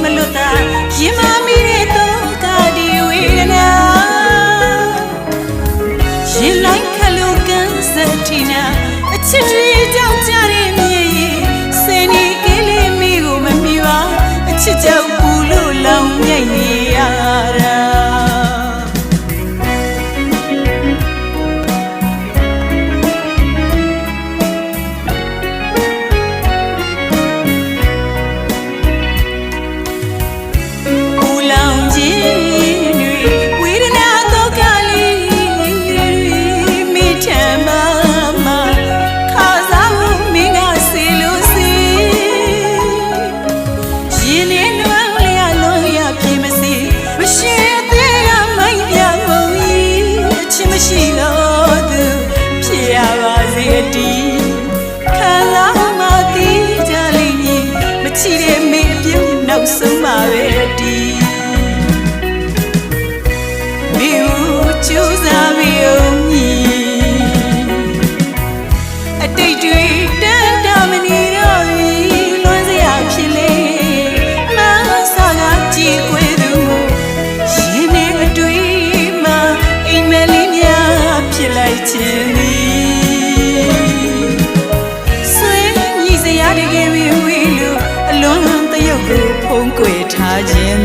မလွတ်တာရင်မမီတဲ့တော့ကဒီဝေဒနာရင်လိုက်ခလို့ကန်စတီနာအချစ်တွေကြောင့်ကြတဲ့မြေကြီးစင်ဒီကလေးမီကိုမမီပါအချစ်ကြောင့်ပူလို့လောင်မြိုက်နေရတာနောက်ဆုံးပါပဲဒီမိဦးကျူးစားပြီးအောင်ညီအတိတ်တွေတန်တာမနေတော့ဘူးလွန်စရာဖြစ်လေမဆာကကြည်ခွေသူရှင်နေအတွေ့မှာအိမ်မက်လေးများဖြစ်လိုက်ခြင်းသည်ဆွေညီစရာတကယ်မီဝေးလို့အလွန်ဖုံးကွယ်ထားခြင်း